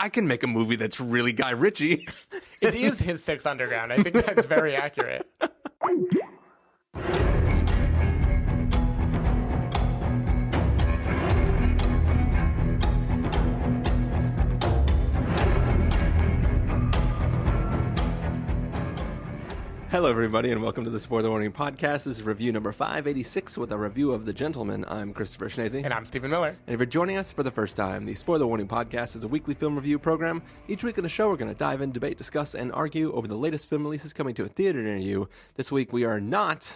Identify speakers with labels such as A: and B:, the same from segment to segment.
A: I can make a movie that's really Guy Ritchie.
B: It is his Six Underground. I think that's very accurate.
A: Hello, everybody, and welcome to the Spoiler Warning Podcast. This is review number 586 with a review of The Gentleman. I'm Christopher Schnese.
B: And I'm Stephen Miller.
A: And if you're joining us for the first time, the Spoiler Warning Podcast is a weekly film review program. Each week in the show, we're going to dive in, debate, discuss, and argue over the latest film releases coming to a theater near you. This week, we are not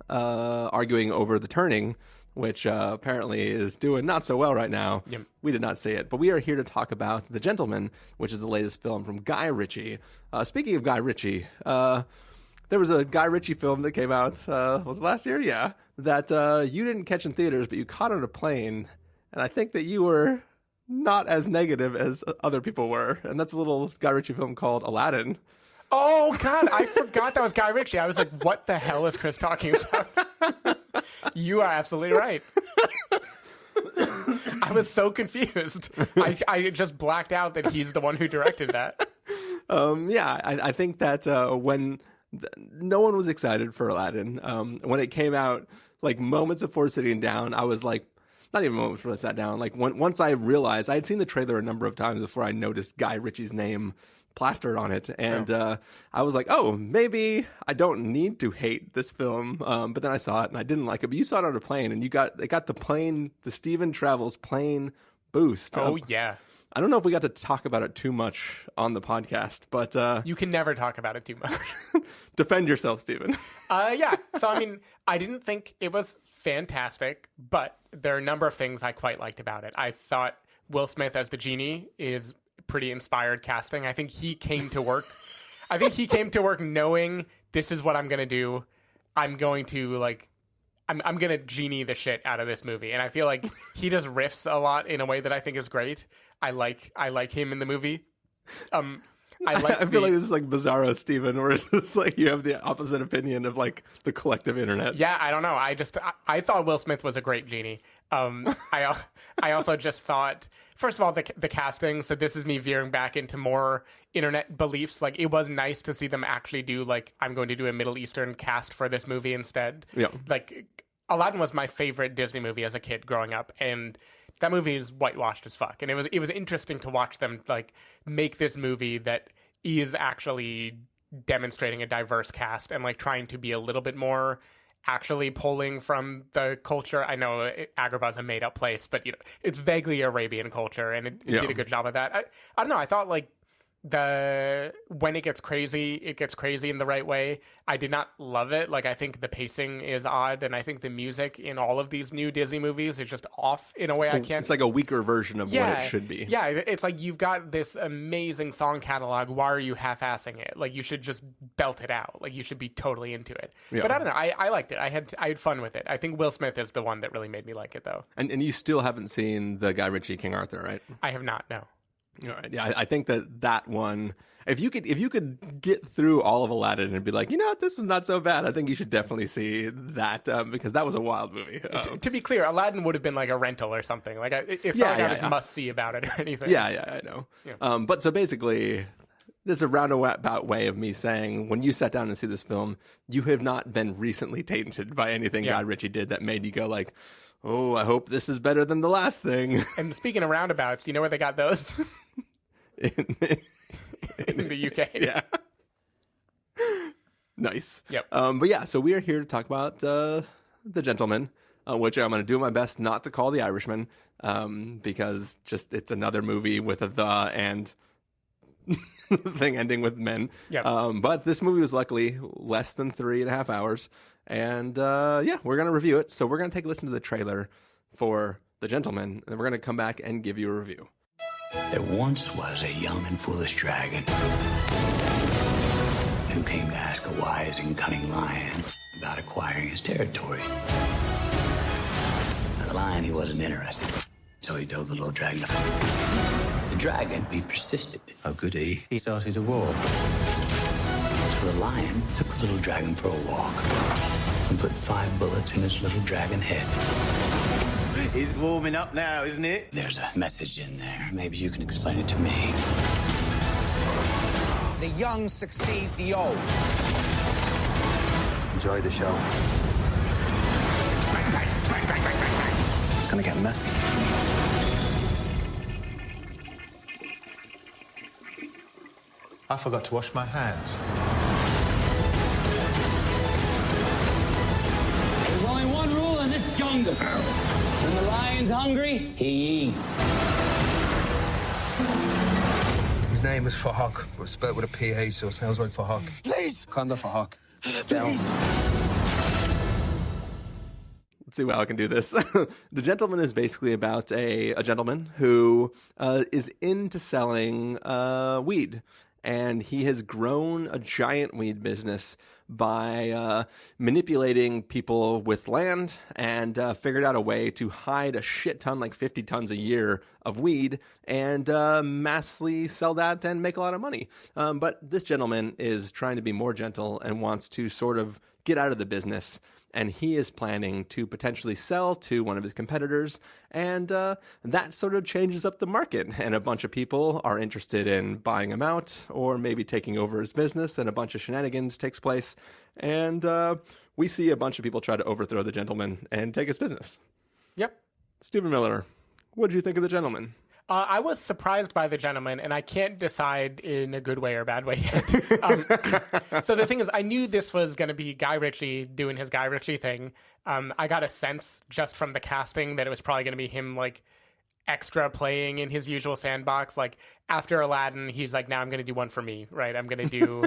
A: arguing over The Turning, which apparently is doing not so well right now.
B: Yep.
A: We did not see it, but we are here to talk about The Gentleman, which is the latest film from Guy Ritchie. Speaking of Guy Ritchie, there was a Guy Ritchie film that came out, was it last year? Yeah. That you didn't catch in theaters, but you caught on a plane. And I think that you were not as negative as other people were. And that's a little Guy Ritchie film called Aladdin.
B: Oh, God, I forgot that was Guy Ritchie. I was like, what the hell is Chris talking about? You are absolutely right. I was so confused. I just blacked out that he's the one who directed that.
A: I think that when... no one was excited for Aladdin. When it came out, like moments before sitting down, I was like, not even moments before I sat down, like once I realized, I had seen the trailer a number of times before I noticed Guy Ritchie's name plastered on it. And I was like, oh, maybe I don't need to hate this film. But then I saw it and I didn't like it. But you saw it on a plane and it got the Stephen Travels plane boost.
B: Oh, yeah.
A: I don't know if we got to talk about it too much on the podcast, but...
B: you can never talk about it too much.
A: Defend yourself, Stephen.
B: Yeah. So, I mean, I didn't think it was fantastic, but there are a number of things I quite liked about it. I thought Will Smith as the genie is pretty inspired casting. I think he came to work knowing this is what I'm going to do. I'm going to, like... I'm going to genie the shit out of this movie. And I feel like he does riffs a lot in a way that I think is great. I like him in the movie.
A: I feel like this is like Bizarro Steven, where it's just like you have the opposite opinion of like the collective internet.
B: Yeah, I don't know. I thought Will Smith was a great genie. I also just thought, first of all, the casting. So this is me veering back into more internet beliefs. Like it was nice to see them actually do like, I'm going to do a Middle Eastern cast for this movie instead.
A: Yeah.
B: Like Aladdin was my favorite Disney movie as a kid growing up, and that movie is whitewashed as fuck. And it was interesting to watch them like make this movie that is actually demonstrating a diverse cast and like trying to be a little bit more actually pulling from the culture. I know Agrabah's a made up place, but you know, it's vaguely Arabian culture, and it did a good job of that. I don't know. I thought like when it gets crazy in the right way. I did not love it. Like I think the pacing is odd, and I think the music in all of these new Disney movies is just off in a way I can't.
A: It's like a weaker version of what it should be.
B: Yeah, it's like you've got this amazing song catalog. Why are you half-assing it? Like you should just belt it out. Like you should be totally into it. Yeah. But I don't know. I liked it. I had fun with it. I think Will Smith is the one that really made me like it, though.
A: And you still haven't seen the Guy Ritchie King Arthur, right?
B: I have not. No.
A: All right. Yeah, I think that one, if you could get through all of Aladdin and be like, you know what, this was not so bad, I think you should definitely see that because that was a wild movie.
B: To be clear, Aladdin would have been like a rental or something. Like it's not like I was must see about it or anything.
A: Yeah, I know. Yeah. But so basically, there's a roundabout way of me saying when you sat down and see this film, you have not been recently tainted by anything Guy Ritchie did that made you go like, oh, I hope this is better than the last thing. And
B: speaking of roundabouts, you know where they got those? In the UK.
A: Yeah. Nice.
B: Yep.
A: But yeah, so we are here to talk about The Gentleman, which I'm going to do my best not to call The Irishman, because just it's another movie with a the and thing ending with men.
B: Yep.
A: But this movie was luckily less than 3.5 hours. And we're going to review it. So we're going to take a listen to the trailer for The Gentleman, and then we're going to come back and give you a review.
C: There once was a young and foolish dragon who came to ask a wise and cunning lion about acquiring his territory. Now, the lion, he wasn't interested, so he told the little dragon to The dragon, he persisted. Oh, goody. He started a war. So the lion took the little dragon for a walk and put 5 bullets in his little dragon head.
D: It's warming up now, isn't it?
C: There's a message in there. Maybe you can explain it to me.
E: The young succeed the old.
C: Enjoy the show. It's gonna get messy.
F: I forgot to wash my hands.
G: There's only one rule in this jungle. When the lion's hungry, he eats.
F: His name is Fahak, but spelled with a PH, so it sounds like Fahak.
E: Please!
F: Kanda Fahak.
E: Please!
A: See how I can do this. The Gentleman is basically about a gentleman who is into selling weed. And he has grown a giant weed business by manipulating people with land and figured out a way to hide a shit ton, like 50 tons a year of weed, and massively sell that and make a lot of money. But this gentleman is trying to be more gentle and wants to sort of get out of the business. And he is planning to potentially sell to one of his competitors, and that sort of changes up the market. And a bunch of people are interested in buying him out, or maybe taking over his business, and a bunch of shenanigans takes place. And we see a bunch of people try to overthrow the Gentleman and take his business.
B: Yep.
A: Stephen Miller, what did you think of the Gentleman?
B: I was surprised by The Gentleman, and I can't decide in a good way or bad way yet. So the thing is, I knew this was going to be Guy Ritchie doing his Guy Ritchie thing. I got a sense just from the casting that it was probably going to be him, like, extra playing in his usual sandbox. Like, after Aladdin, he's like, now I'm going to do one for me, right? I'm going to do...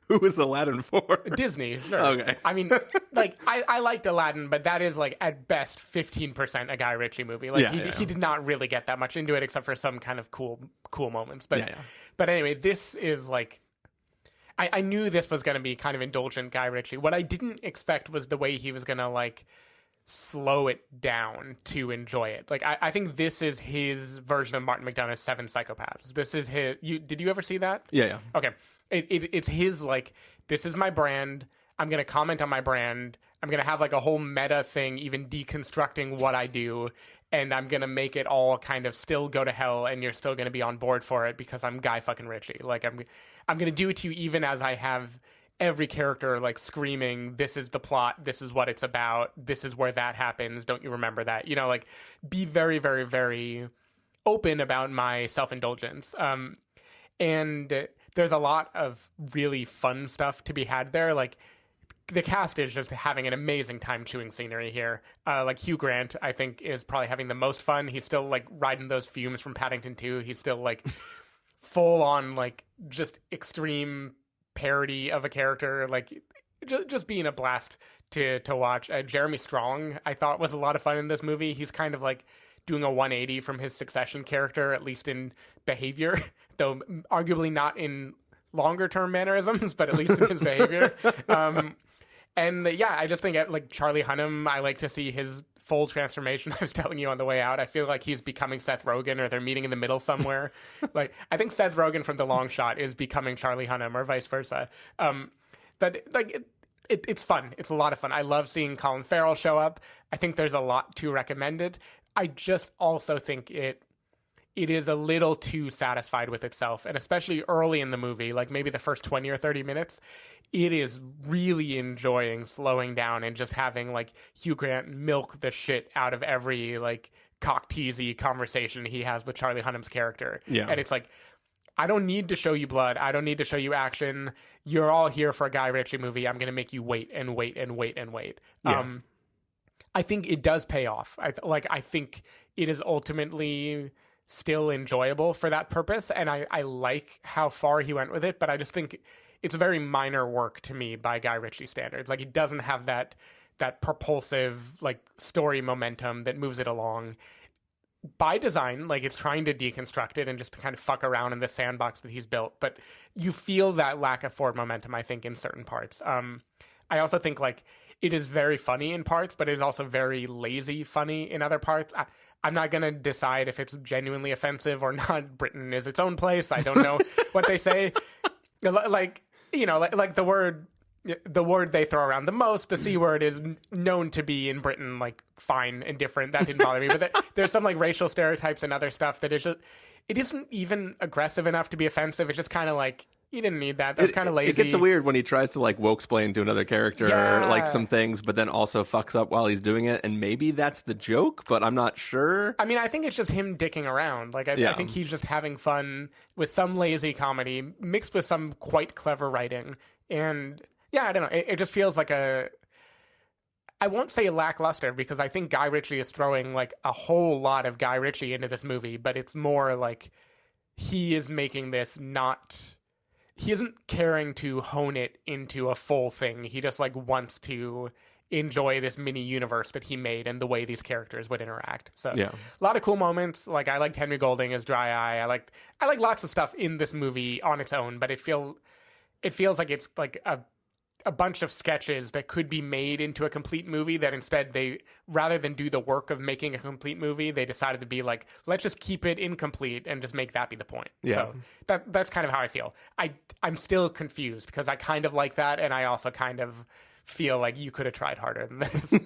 A: Who was Aladdin for?
B: Disney, sure.
A: Okay.
B: I mean, like, I liked Aladdin, but that is, like, at best 15% a Guy Ritchie movie. Like, he did not really get that much into it except for some kind of cool moments. But but anyway, this is, like... I knew this was going to be kind of indulgent Guy Ritchie. What I didn't expect was the way he was going to, like, slow it down to enjoy it. Like, I think this is his version of Martin McDonagh's Seven Psychopaths. This is his... Did you ever see that?
A: Yeah.
B: Okay. It's his, like, this is my brand. I'm going to comment on my brand. I'm going to have, like, a whole meta thing, even deconstructing what I do. And I'm going to make it all kind of still go to hell, and you're still going to be on board for it because I'm Guy fucking Ritchie. Like, I'm going to do it to you even as I have every character, like, screaming, this is the plot, this is what it's about, this is where that happens, don't you remember that? You know, like, be very, very, very open about my self-indulgence. And there's a lot of really fun stuff to be had there. Like, the cast is just having an amazing time chewing scenery here. Like, Hugh Grant, I think, is probably having the most fun. He's still, like, riding those fumes from Paddington 2. He's still, like, full on, like, just extreme parody of a character. Like, just being a blast to watch. Jeremy Strong, I thought, was a lot of fun in this movie. He's kind of, like, doing a 180 from his Succession character, at least in behavior, though arguably not in longer term mannerisms, but at least in his behavior. I just think like Charlie Hunnam, I like to see his full transformation. I was telling you on the way out, I feel like he's becoming Seth Rogen, or they're meeting in the middle somewhere. Like, I think Seth Rogen from The Long Shot is becoming Charlie Hunnam, or vice versa. But like, it's fun. It's a lot of fun. I love seeing Colin Farrell show up. I think there's a lot to recommend it. I just also think it is a little too satisfied with itself, and especially early in the movie, like maybe the first 20 or 30 minutes, it is really enjoying slowing down and just having, like, Hugh Grant milk the shit out of every, like, cock-teasy conversation he has with Charlie Hunnam's character. Yeah. And it's like, I don't need to show you blood. I don't need to show you action. You're all here for a Guy Ritchie movie. I'm going to make you wait and wait and wait and wait. Yeah. I think it does pay off. I think it is ultimately still enjoyable for that purpose, and I like how far he went with it, but I just think it's very minor work to me by Guy Ritchie standards. Like, he doesn't have that propulsive, like, story momentum that moves it along. By design, like, it's trying to deconstruct it and just to kind of fuck around in the sandbox that he's built, but you feel that lack of forward momentum, I think, in certain parts. I also think, like, it is very funny in parts, but it is also very lazy funny in other parts. I'm not going to decide if it's genuinely offensive or not. Britain is its own place. I don't know what they say. Like, you know, like the word the word they throw around the most, the C word, is known to be in Britain like fine and different. That didn't bother me. But there's some like racial stereotypes and other stuff that is just, it isn't even aggressive enough to be offensive. It's just kind of like, you didn't need that. That's kind of lazy.
A: It gets weird when he tries to like woke-splain to another character like some things, but then also fucks up while he's doing it. And maybe that's the joke, but I'm not sure.
B: I mean, I think it's just him dicking around. Like, I think he's just having fun with some lazy comedy mixed with some quite clever writing. And yeah, I don't know. It just feels like I won't say lackluster, because I think Guy Ritchie is throwing like a whole lot of Guy Ritchie into this movie, but it's more like he is making this not... He isn't caring to hone it into a full thing. He just like wants to enjoy this mini universe that he made and the way these characters would interact. So a lot of cool moments. Like, I liked Henry Golding as Dry Eye. I like lots of stuff in this movie on its own, but it feels like it's like a bunch of sketches that could be made into a complete movie, that instead they, rather than do the work of making a complete movie, they decided to be like, let's just keep it incomplete and just make that be the point. So that's kind of how I feel. I'm still confused because I kind of like that, and I also kind of feel like you could have tried harder than this.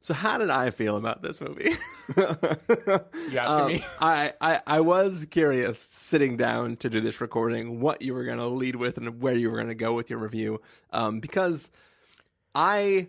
A: So how did I feel about this movie?
B: You asking me?
A: I was curious, sitting down to do this recording, what you were going to lead with and where you were going to go with your review, because I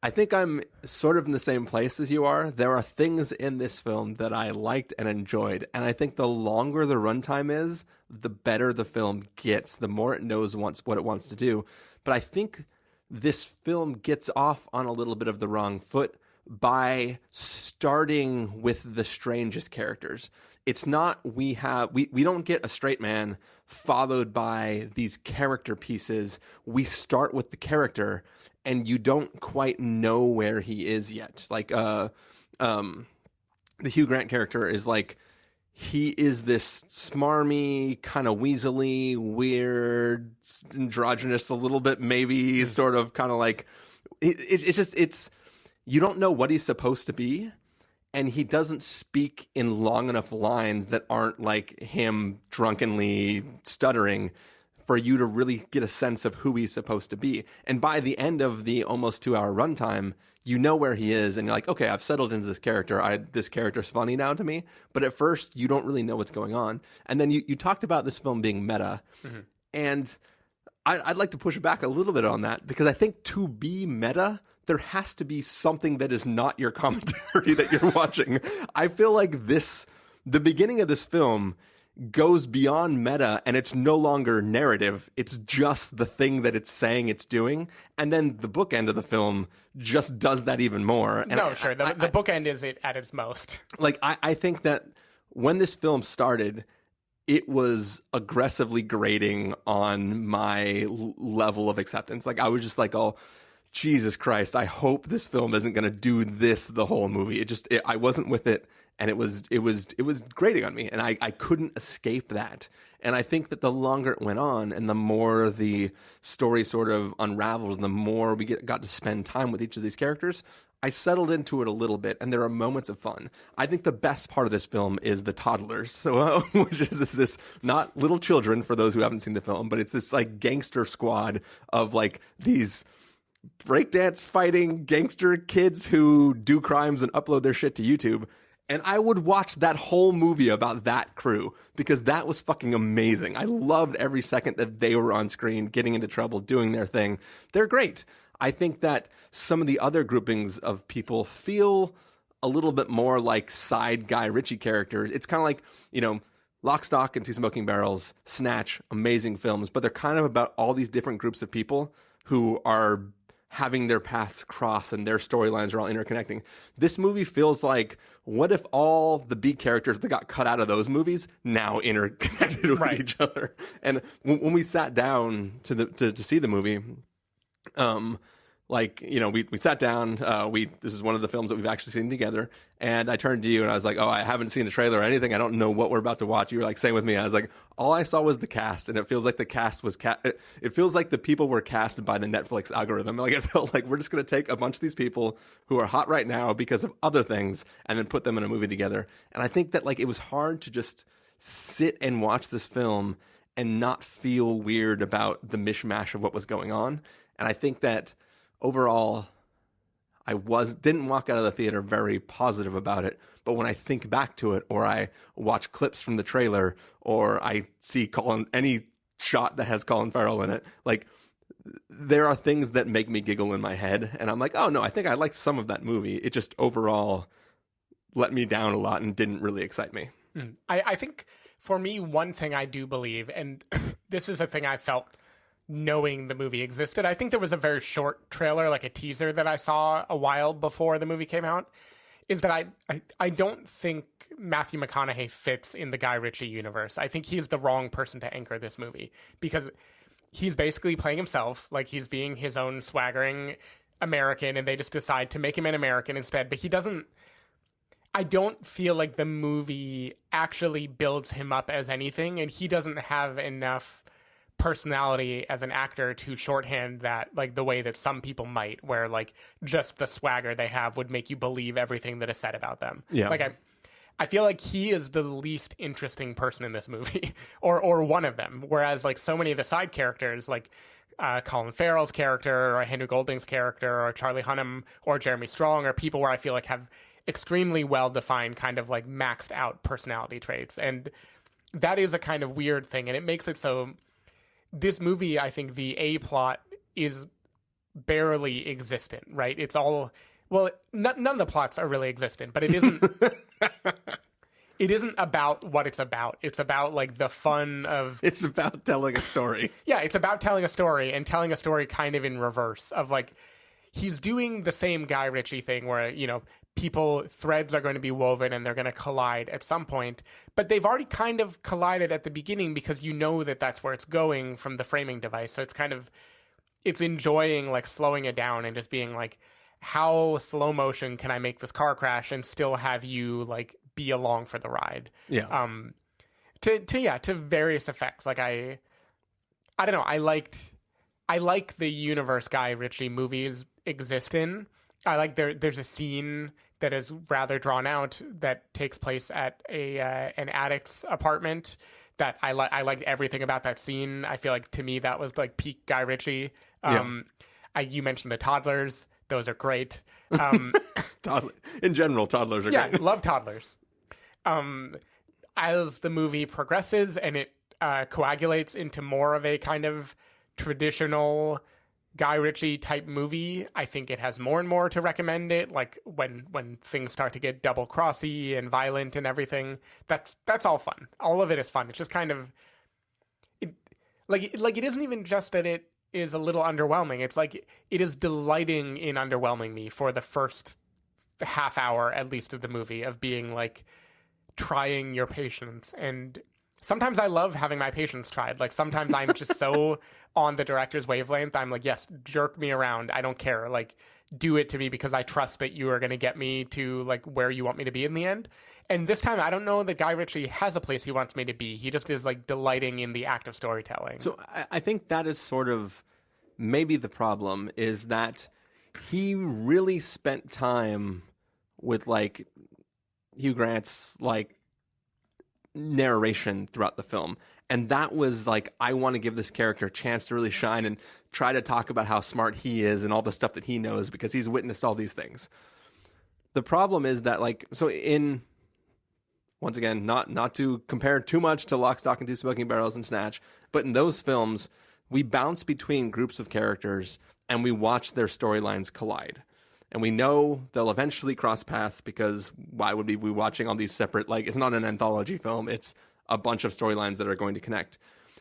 A: think I'm sort of in the same place as you are. There are things in this film that I liked and enjoyed, and I think the longer the runtime is, the better the film gets, the more it knows what it wants to do. But I think this film gets off on a little bit of the wrong foot by starting with the strangest characters. It's not we don't get a straight man followed by these character pieces. We start with the character, and you don't quite know where he is yet. Like the Hugh Grant character is like, he is this smarmy, kind of weaselly, weird, androgynous, a little bit maybe, sort of kind of like, it's you don't know what he's supposed to be, and he doesn't speak in long enough lines that aren't like him drunkenly stuttering for you to really get a sense of who he's supposed to be. And by the end of the almost 2-hour runtime, you know where he is, and you're like, okay, I've settled into this character. This character's funny now to me. But at first, you don't really know what's going on. And then you talked about this film being meta, and I'd like to push back a little bit on that, because I think to be meta, there has to be something that is not your commentary that you're watching. I feel like the beginning of this film goes beyond meta, and it's no longer narrative. It's just the thing that it's saying it's doing. And then the bookend of the film just does that even more. And
B: the bookend is it at its most.
A: Like, I think that when this film started, it was aggressively grating on my level of acceptance. Like, I was just like, oh, Jesus Christ, I hope this film isn't going to do this the whole movie. I wasn't with it, and it was grating on me, and I couldn't escape that. And I think that the longer it went on, and the more the story sort of unraveled, and the more we got to spend time with each of these characters, I settled into it a little bit, and there are moments of fun. I think the best part of this film is the toddlers, which is this not little children for those who haven't seen the film, but it's this like gangster squad of like these breakdance fighting gangster kids who do crimes and upload their shit to YouTube. And I would watch that whole movie about that crew, because that was fucking amazing. I loved every second that they were on screen, getting into trouble, doing their thing. They're great. I think that some of the other groupings of people feel a little bit more like side Guy Ritchie characters. It's kind of like, Lock, Stock, and Two Smoking Barrels, Snatch, amazing films, but they're kind of about all these different groups of people who are having their paths cross and their storylines are all interconnecting. This movie feels like, what if all the B characters that got cut out of those movies now interconnected with each other? And when we sat down to see the movie, we sat down, this is one of the films that we've actually seen together, and I turned to you and I was like, oh, I haven't seen the trailer or anything. I don't know what we're about to watch. You were like, same with me. I was like, all I saw was the cast, and it feels like the cast was it feels like the people were cast by the Netflix algorithm. Like, it felt like we're just going to take a bunch of these people who are hot right now because of other things and then put them in a movie together. And I think that like it was hard to just sit and watch this film and not feel weird about the mishmash of what was going on. And I think that overall, I didn't walk out of the theater very positive about it. But when I think back to it, or I watch clips from the trailer, or I see any shot that has Colin Farrell in it, like, there are things that make me giggle in my head. And I'm like, oh no, I think I liked some of that movie. It just overall let me down a lot and didn't really excite me.
B: I think for me, one thing I do believe, and this is a thing I felt knowing the movie existed. I think there was a very short trailer, like a teaser that I saw a while before the movie came out, is that I don't think Matthew McConaughey fits in the Guy Ritchie universe. I think he's the wrong person to anchor this movie, because he's basically playing himself, like he's being his own swaggering American, and they just decide to make him an American instead. But he doesn't, I don't feel like the movie actually builds him up as anything, and he doesn't have enough personality as an actor to shorthand that, like the way that some people might, where like just the swagger they have would make you believe everything that is said about them.
A: Yeah.
B: Like I feel like he is the least interesting person in this movie, or one of them. Whereas like so many of the side characters, like Colin Farrell's character, or Henry Golding's character, or Charlie Hunnam, or Jeremy Strong, are people where I feel like have extremely well-defined kind of like maxed out personality traits. And that is a kind of weird thing. And it makes it so this movie, I think the A plot is barely existent, right? It's all, well, none of the plots are really existent, but it isn't, it isn't about what it's about. It's about like the fun of...
A: It's about telling a story.
B: Yeah, it's about telling a story, and telling a story kind of in reverse of like, he's doing the same Guy Ritchie thing where, you know, threads are going to be woven and they're going to collide at some point, but they've already kind of collided at the beginning because you know that that's where it's going from the framing device. So it's kind of, it's enjoying like slowing it down and just being like, how slow motion can I make this car crash and still have you like be along for the ride?
A: Yeah.
B: To various effects. Like I don't know. I like the universe Guy Ritchie movies exist in. I like there's a scene that is rather drawn out that takes place at an addict's apartment that I liked everything about that scene. I feel like to me that was like peak Guy Ritchie. You mentioned the toddlers; those are great.
A: In general, toddlers are great.
B: Yeah, love toddlers. As the movie progresses and it coagulates into more of a kind of traditional Guy Ritchie type movie, I think it has more and more to recommend it. Like when things start to get double crossy and violent and everything, that's all fun. All of it is fun. It's just kind of it isn't even just that it is a little underwhelming. It's like it is delighting in underwhelming me for the first half hour at least of the movie, of being like trying your patience. And sometimes I love having my patience tried. Like sometimes I'm just so on the director's wavelength. I'm like, yes, jerk me around. I don't care. Like do it to me because I trust that you are going to get me to like where you want me to be in the end. And this time I don't know that Guy Ritchie has a place he wants me to be. He just is like delighting in the act of storytelling.
A: So I think that is sort of maybe the problem, is that he really spent time with like Hugh Grant's like narration throughout the film, and that was like, I want to give this character a chance to really shine and try to talk about how smart he is and all the stuff that he knows because he's witnessed all these things. The problem is that like, so in, once again, not to compare too much to Lock, Stock, and Two Smoking Barrels and Snatch, but in those films we bounce between groups of characters and we watch their storylines collide. And we know they'll eventually cross paths because why would we be watching all these separate, like, it's not an anthology film, it's a bunch of storylines that are going to connect.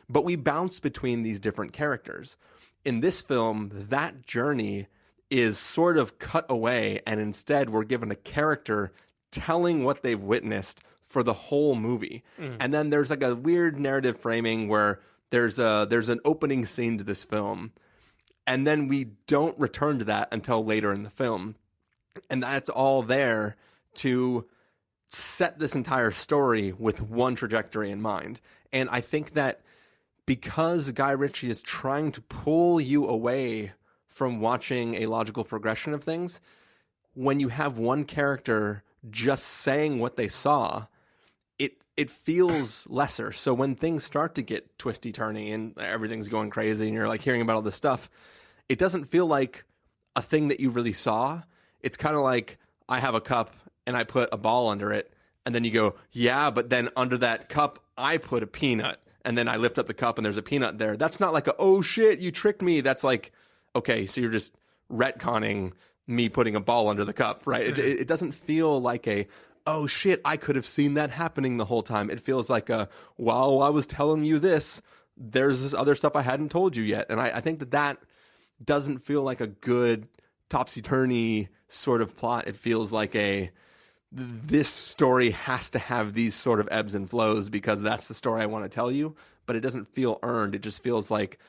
A: But we bounce between these different characters. In this film, that journey is sort of cut away, and instead we're given a character telling what they've witnessed for the whole movie. And then there's like a weird narrative framing where there's an opening scene to this film, and then we don't return to that until later in the film. And that's all there to set this entire story with one trajectory in mind. And I think that because Guy Ritchie is trying to pull you away from watching a logical progression of things, when you have one character just saying what they saw, it feels lesser. So when things start to get twisty-turny and everything's going crazy and you're like hearing about all this stuff, it doesn't feel like a thing that you really saw. It's kind of like I have a cup and I put a ball under it, and then you go, yeah, but then under that cup I put a peanut, and then I lift up the cup and there's a peanut there. That's not like oh shit, you tricked me. That's like, okay, so you're just retconning me putting a ball under the cup, right? It doesn't feel like oh shit, I could have seen that happening the whole time. It feels like while I was telling you this, there's this other stuff I hadn't told you yet. And I think that doesn't feel like a good topsy-turvy sort of plot. It feels like this story has to have these sort of ebbs and flows because that's the story I want to tell you, but it doesn't feel earned. It just feels like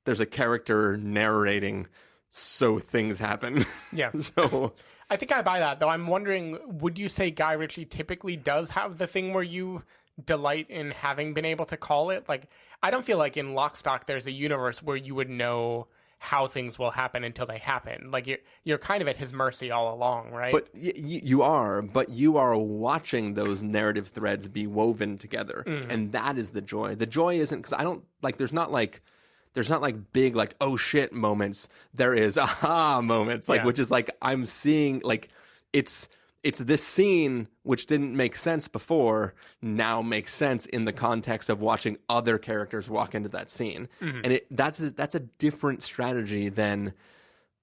A: there's a character narrating, so things happen.
B: Yeah.
A: So
B: I think I buy that, though. I'm wondering, would you say Guy Ritchie typically does have the thing where you delight in having been able to call it? Like, I don't feel like in Lock, Stock there's a universe where you would know how things will happen until they happen. Like, you're kind of at his mercy all along, right?
A: But you are watching those narrative threads be woven together, and that is the joy. The joy isn't because I don't like. There's not like big like oh shit moments. There is aha moments, like which is like I'm seeing like it's this scene which didn't make sense before now makes sense in the context of watching other characters walk into that scene, and that's a different strategy than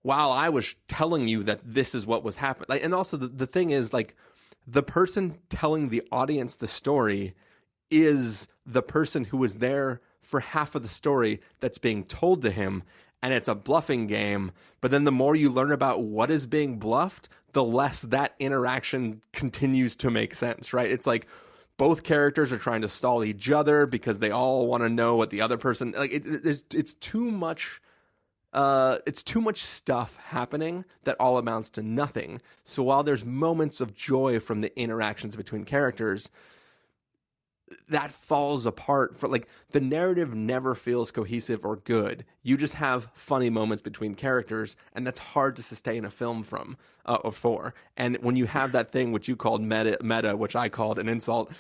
A: while I was telling you that this is what was happening. Like, and also the thing is like the person telling the audience the story is the person who was there for half of the story that's being told to him, and it's a bluffing game. But then the more you learn about what is being bluffed, the less that interaction continues to make sense, right? It's like both characters are trying to stall each other because they all want to know what the other person like. It's too much. It's too much stuff happening that all amounts to nothing. So while there's moments of joy from the interactions between characters, that falls apart. For like the narrative never feels cohesive or good. You just have funny moments between characters, and that's hard to sustain a film from or for. And when you have that thing which you called meta, which I called an insult,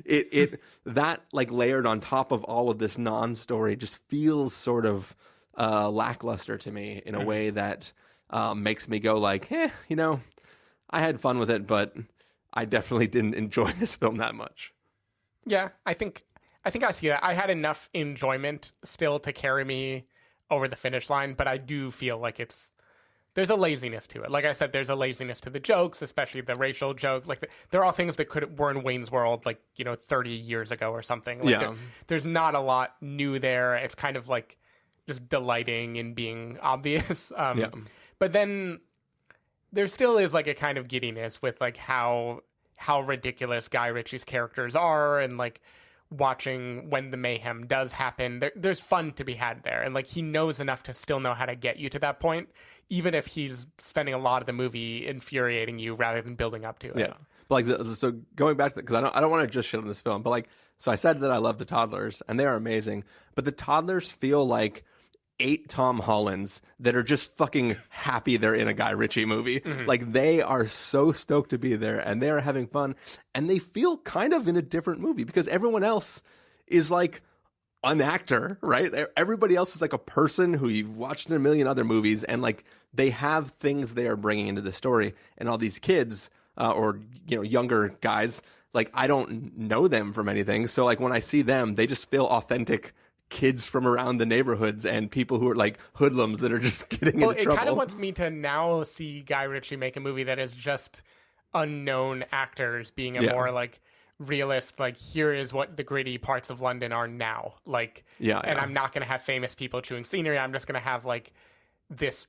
A: it that like layered on top of all of this non-story just feels sort of lackluster to me in a way that makes me go like, I had fun with it, but I definitely didn't enjoy this film that much.
B: Yeah, I think I see that. I had enough enjoyment still to carry me over the finish line, but I do feel like there's a laziness to it. Like I said, there's a laziness to the jokes, especially the racial joke. Like they're all things that were in Wayne's World, like 30 years ago or something. Like there's not a lot new there. It's kind of like just delighting in being obvious. But then there still is like a kind of giddiness with like how ridiculous Guy Ritchie's characters are, and like watching when the mayhem does happen, there's fun to be had there, and like he knows enough to still know how to get you to that point, even if he's spending a lot of the movie infuriating you rather than building up to it.
A: Yeah, but like so going back to because I don't want to just shit on this film, but like so I said that I love the toddlers and they are amazing, but the toddlers feel like 8 Tom Hollands that are just fucking happy they're in a Guy Ritchie movie. Like they are so stoked to be there and they are having fun, and they feel kind of in a different movie because everyone else is like an actor, right? Everybody else is like a person who you've watched in a million other movies, and like they have things they are bringing into the story, and all these kids or younger guys, like I don't know them from anything, so like when I see them, they just feel authentic kids from around the neighborhoods and people who are like hoodlums that are just getting into trouble.
B: It kind of wants me to now see Guy Ritchie make a movie that is just unknown actors being a more like realist, like here is what the gritty parts of London are now. Like, and I'm not going to have famous people chewing scenery. I'm just going to have like this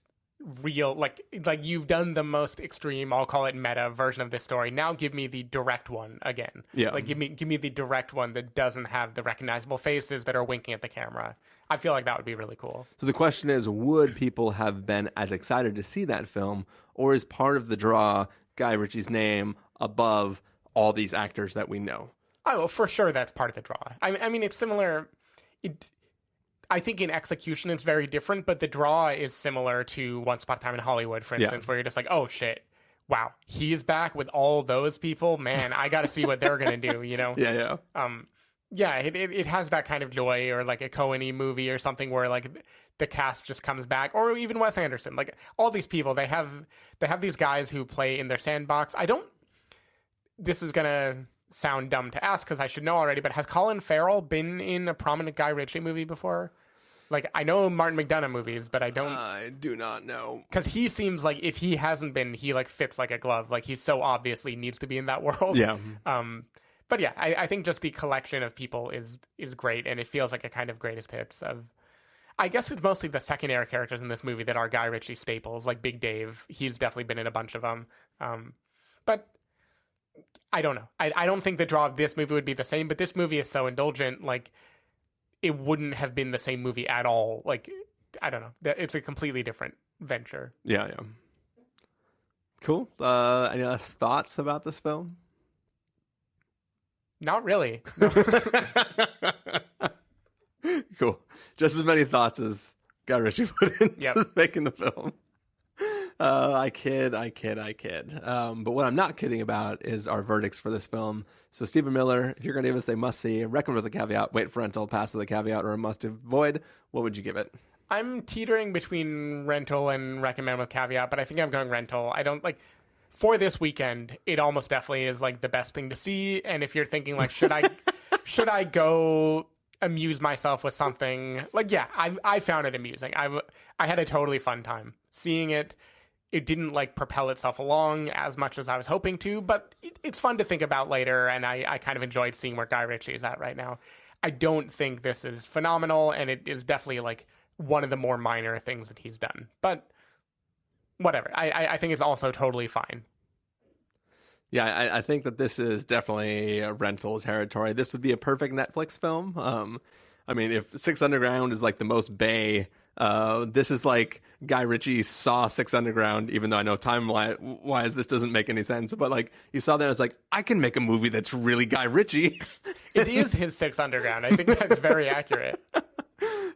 B: real, like you've done the most extreme, I'll call it meta version of this story. Now give me the direct one again. Yeah. Like give me the direct one that doesn't have the recognizable faces that are winking at the camera. I feel like that would be really cool.
A: So the question is, would people have been as excited to see that film, or is part of the draw Guy Ritchie's name above all these actors that we know?
B: Oh, for sure that's part of the draw. I mean, it's similar. I think in execution it's very different, but the draw is similar to Once Upon a Time in Hollywood, for instance, where you're just like, oh shit, wow, he's back with all those people. Man, I got to see what they're going to do, you know?
A: Yeah.
B: Yeah, it has that kind of joy, or like a Coen-y movie or something where like the cast just comes back, or even Wes Anderson. Like all these people, they have these guys who play in their sandbox. This is gonna sound dumb to ask because I should know already, but has Colin Farrell been in a prominent Guy Ritchie movie before? Like, I know Martin McDonagh movies, but I
A: do not know.
B: Because he seems like if he hasn't been, he like fits like a glove. Like he so obviously needs to be in that world.
A: Yeah.
B: But yeah, I think just the collection of people is great, and it feels like a kind of greatest hits of. I guess it's mostly the secondary characters in this movie that are Guy Ritchie staples, like Big Dave. He's definitely been in a bunch of them. But I don't know. I don't think the draw of this movie would be the same, but this movie is so indulgent, like, it wouldn't have been the same movie at all. Like, I don't know. It's a completely different venture.
A: Yeah. Cool. Any other thoughts about this film?
B: Not really. No.
A: Cool. Just as many thoughts as Guy Ritchie put into making the film. I kid. But what I'm not kidding about is our verdicts for this film. So Stephen Miller, if you're going to give us a must-see, recommend with a caveat, wait for rental, pass with a caveat, or a must-avoid, what would you give it?
B: I'm teetering between rental and recommend with caveat, but I think I'm going rental. I don't like... For this weekend, it almost definitely is like the best thing to see. And if you're thinking like, should I go amuse myself with something? Like, yeah, I found it amusing. I had a totally fun time seeing it. It didn't like propel itself along as much as I was hoping to, but it's fun to think about later. And I kind of enjoyed seeing where Guy Ritchie is at right now. I don't think this is phenomenal, and it is definitely like one of the more minor things that he's done, but whatever. I think it's also totally fine.
A: Yeah, I think that this is definitely a rental territory. This would be a perfect Netflix film. I mean, if Six Underground is like the most Bay, this is like Guy Ritchie saw Six Underground, even though I know time-wise this doesn't make any sense. But like, he saw that and was like, I can make a movie that's really Guy Ritchie.
B: It is his Six Underground. I think that's very accurate.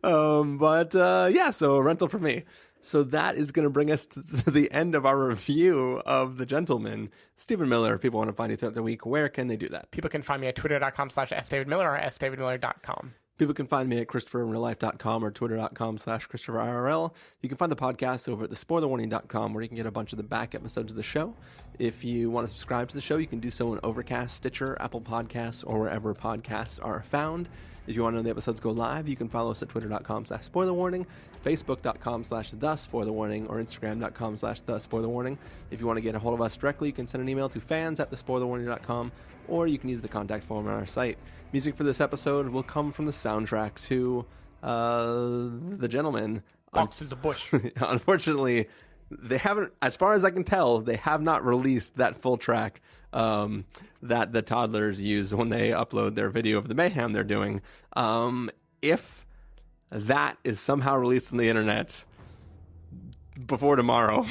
A: Yeah, so a rental for me. So that is going to bring us to the end of our review of The Gentleman. Stephen Miller, if people want to find you throughout the week, where can they do that?
B: People can find me at twitter.com/sdavidmiller or sdavidmiller.com.
A: People can find me at ChristopherInRealLife.com or Twitter.com/ChristopherIRL. You can find the podcast over at thespoilerwarning.com, where you can get a bunch of the back episodes of the show. If you want to subscribe to the show, you can do so on Overcast, Stitcher, Apple Podcasts, or wherever podcasts are found. If you want to know the episodes go live, you can follow us at Twitter.com/SpoilerWarning, Facebook.com/TheSpoilerWarning, or Instagram.com/TheSpoilerWarning. If you want to get a hold of us directly, you can send an email to fans@thespoilerwarning.com, or you can use the contact form on our site. Music for this episode will come from the soundtrack to The Gentleman.
B: Boxes of Bush.
A: Unfortunately, they haven't, as far as I can tell, they have not released that full track that the toddlers use when they upload their video of the mayhem they're doing. If that is somehow released on the internet before tomorrow,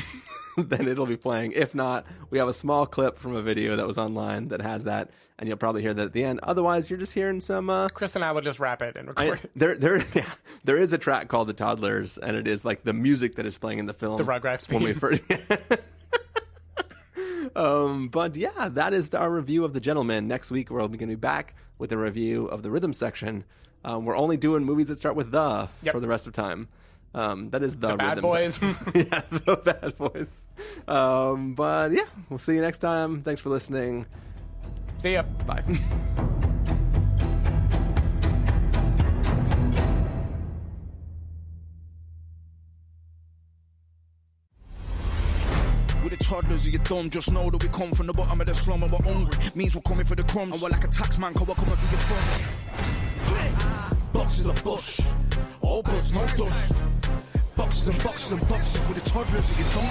A: then it'll be playing. If not, we have a small clip from a video that was online that has that, and you'll probably hear that at the end. Otherwise, you're just hearing some...
B: Chris and I will just wrap it and record it.
A: There is a track called The Toddlers, and it is like the music that is playing in the film.
B: The Rugrats theme.
A: When we first... But yeah, that is our review of The Gentleman. Next week, we're going to be back with a review of the rhythm section. We're only doing movies that start with for the rest of time. That is the
B: Bad Boys.
A: Yeah, The Bad Boys. But yeah, we'll see you next time. Thanks for listening.
B: See ya.
A: Bye.
H: With the toddlers of your dumb, just know that we come from the bottom of the slum and we're hungry. Means we're coming for the crumbs, and we're like a tax man, cause we're coming for your funds. Boxes of bush, all buds, no dust. Boxes and boxes and boxes with the toddlers of your dumb.